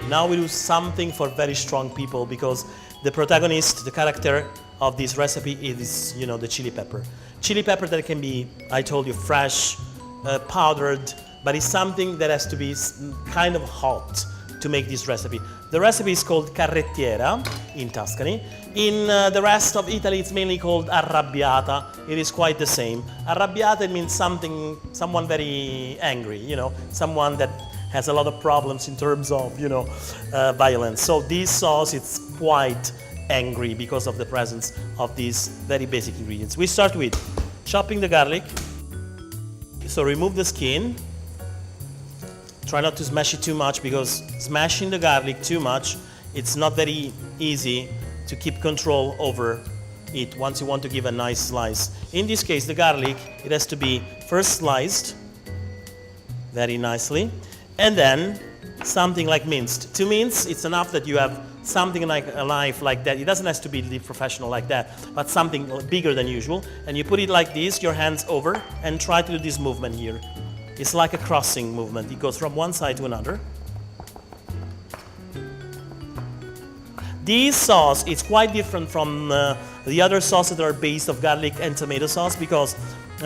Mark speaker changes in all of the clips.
Speaker 1: Now we do something for very strong people because the protagonist, the character of this recipe is, the chili pepper. Chili pepper that can be, I told you, fresh, powdered, but it's something that has to be kind of hot to make this recipe. The recipe is called carrettiera in Tuscany. In the rest of Italy, it's mainly called Arrabiata. It is quite the same. Arrabiata means someone very angry, someone that has a lot of problems in terms of, violence. So this sauce, it's quite angry because of the presence of these very basic ingredients. We start with chopping the garlic. So remove the skin. Try not to smash it too much because smashing the garlic too much, it's not very easy to keep control over it once you want to give a nice slice. In this case, the garlic, it has to be first sliced very nicely and then something like minced. To mince, it's enough that you have something like a knife like that. It doesn't have to be the professional like that, but something bigger than usual. And you put it like this, your hands over, and try to do this movement here. It's like a crossing movement. It goes from one side to another. This sauce is quite different from the other sauces that are based of garlic and tomato sauce because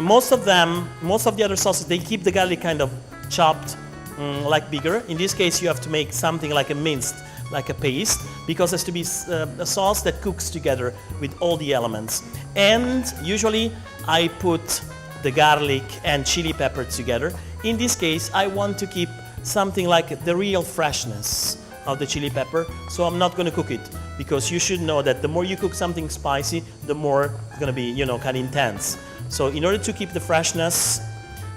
Speaker 1: most of the other sauces, they keep the garlic kind of chopped like bigger. In this case, you have to make something like a minced, like a paste, because it has to be a sauce that cooks together with all the elements. And usually I put the garlic and chili pepper together. In this case, I want to keep something like the real freshness of the chili pepper, so I'm not going to cook it, because you should know that the more you cook something spicy, the more it's going to be, kind of intense. So in order to keep the freshness,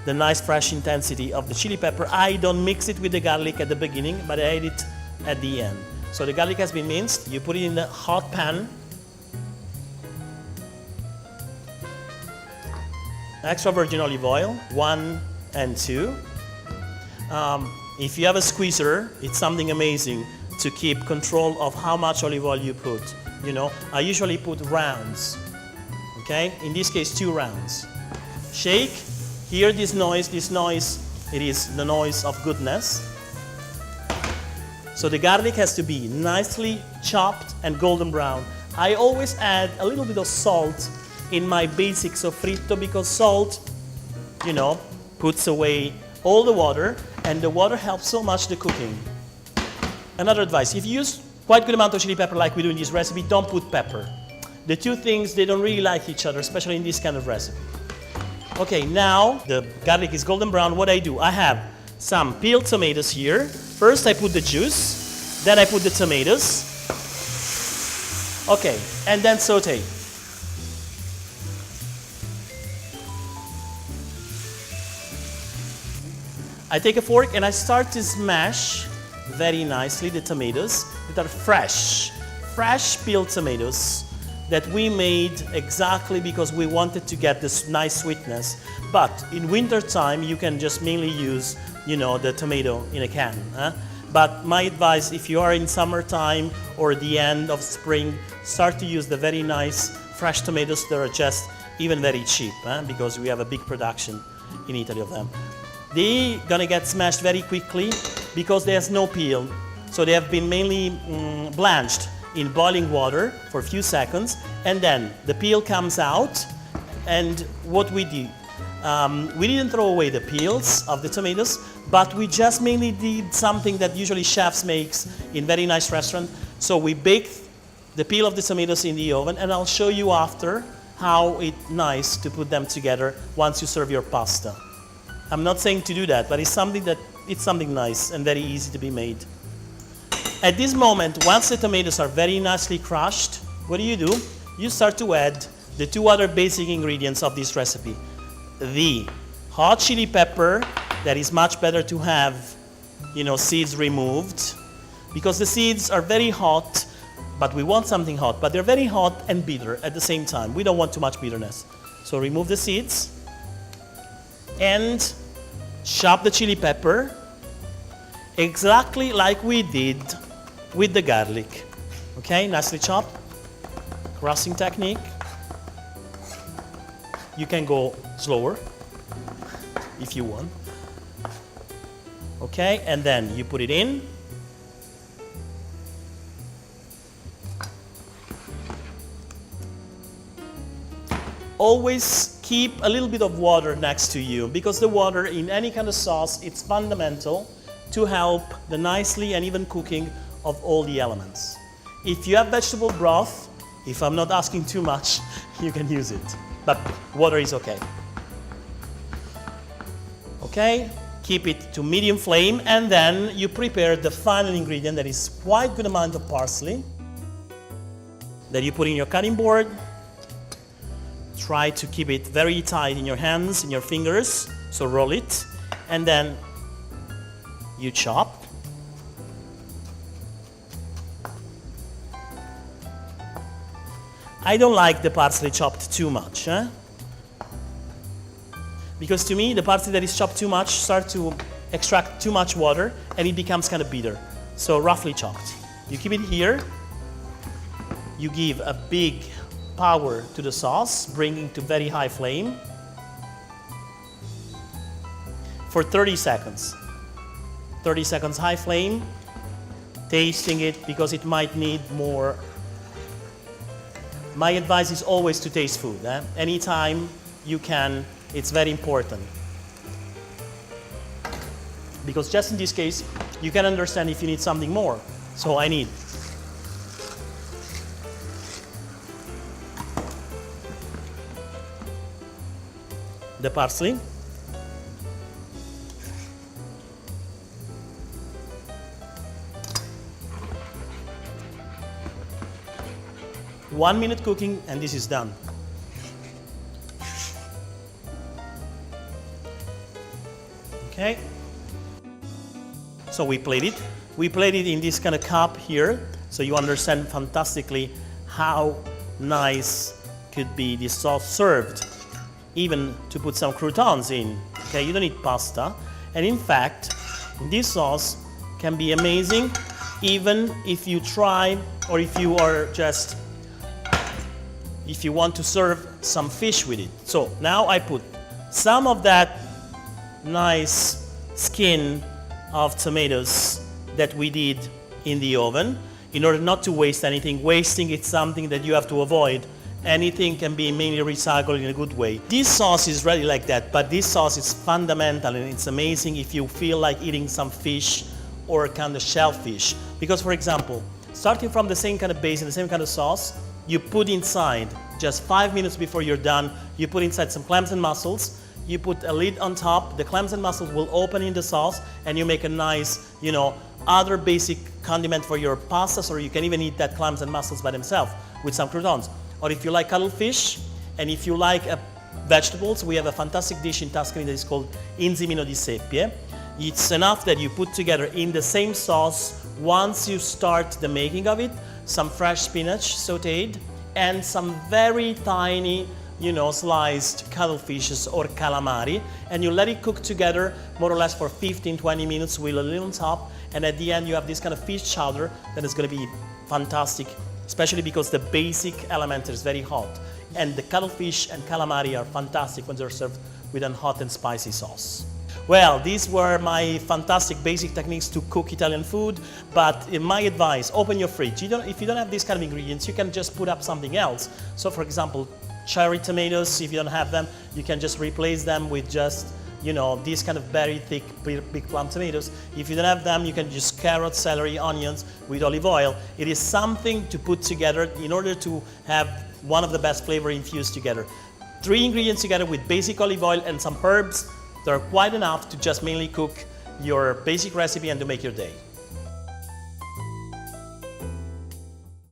Speaker 1: the nice fresh intensity of the chili pepper, I don't mix it with the garlic at the beginning, but I add it at the end. So the garlic has been minced, you put it in the hot pan. Extra virgin olive oil, 1 and 2. If you have a squeezer, it's something amazing to keep control of how much olive oil you put. I usually put rounds, okay? In this case, 2 rounds. Shake, hear this noise, it is the noise of goodness. So the garlic has to be nicely chopped and golden brown. I always add a little bit of salt in my basic soffritto because salt, puts away all the water, and the water helps so much the cooking. Another advice, if you use quite good amount of chili pepper like we do in this recipe, don't put pepper. The two things, they don't really like each other, especially in this kind of recipe. Okay, now the garlic is golden brown. What I do, I have some peeled tomatoes here. First I put the juice, then I put the tomatoes. Okay, and then saute. I take a fork and I start to smash very nicely the tomatoes that are fresh peeled tomatoes that we made exactly because we wanted to get this nice sweetness. But in winter time, you can just mainly use, the tomato in a can. But my advice, if you are in summertime or the end of spring, start to use the very nice fresh tomatoes that are just even very cheap, because we have a big production in Italy of them. They're gonna get smashed very quickly because there's no peel. So they have been mainly blanched in boiling water for a few seconds, and then the peel comes out. And what we do, we didn't throw away the peels of the tomatoes, but we just mainly did something that usually chefs makes in very nice restaurants. So we baked the peel of the tomatoes in the oven, and I'll show you after how it's nice to put them together once you serve your pasta. I'm not saying to do that, but it's something nice and very easy to be made. At this moment, once the tomatoes are very nicely crushed, what do? You start to add the 2 other basic ingredients of this recipe. The hot chili pepper, that is much better to have, seeds removed, because the seeds are very hot, but we want something hot, but they're very hot and bitter at the same time. We don't want too much bitterness. So remove the seeds. And chop the chili pepper exactly like we did with the garlic. Okay, nicely chopped. Crossing technique. You can go slower if you want. Okay, and then you put it in. always keep a little bit of water next to you, because the water in any kind of sauce, it's fundamental to help the nicely and even cooking of all the elements. If you have vegetable broth, if I'm not asking too much, you can use it, but water is okay. Okay, keep it to medium flame, and then you prepare the final ingredient, that is quite good amount of parsley that you put in your cutting board. Try to keep it very tight in your hands, in your fingers, so roll it, and then you chop. I don't like the parsley chopped too much, because to me the parsley that is chopped too much starts to extract too much water and it becomes kind of bitter. So roughly chopped. You keep it here. You give a big power to the sauce, bringing to very high flame for 30 seconds. 30 seconds high flame, tasting it because it might need more. My advice is always to taste food. Anytime you can, it's very important. Because just in this case, you can understand if you need something more. So I need the parsley, one-minute cooking, and this is done. Okay. So we plate it. We plate it in this kind of cup here, so you understand fantastically how nice could be this sauce served. Even to put some croutons in. Okay, you don't need pasta. And in fact, this sauce can be amazing even if you try, or if you are just, if you want to serve some fish with it. So now I put some of that nice skin of tomatoes that we did in the oven in order not to waste anything. Wasting is something that you have to avoid. Anything can be mainly recycled in a good way. This sauce is ready like that, but this sauce is fundamental and it's amazing if you feel like eating some fish or kind of shellfish. Because for example, starting from the same kind of base and the same kind of sauce, you put inside, just 5 minutes before you're done, you put inside some clams and mussels, you put a lid on top, the clams and mussels will open in the sauce, and you make a nice, other basic condiment for your pastas, or you can even eat that clams and mussels by themselves with some croutons. Or if you like cuttlefish, and if you like vegetables, we have a fantastic dish in Tuscany that is called inzimino di seppie. It's enough that you put together in the same sauce, once you start the making of it, some fresh spinach sautéed, and some very tiny, sliced cuttlefishes or calamari, and you let it cook together more or less for 15-20 minutes with a little on top, and at the end you have this kind of fish chowder that is going to be fantastic, especially because the basic element is very hot, and the cuttlefish and calamari are fantastic when they're served with a hot and spicy sauce. Well, these were my fantastic basic techniques to cook Italian food, but in my advice, open your fridge. If you don't have these kind of ingredients, you can just put up something else. So for example, cherry tomatoes, if you don't have them, you can just replace them with just, these kind of very thick, big plum tomatoes. If you don't have them, you can use carrots, celery, onions with olive oil. It is something to put together in order to have one of the best flavor infused together. 3 ingredients together with basic olive oil and some herbs, they're quite enough to just mainly cook your basic recipe and to make your day.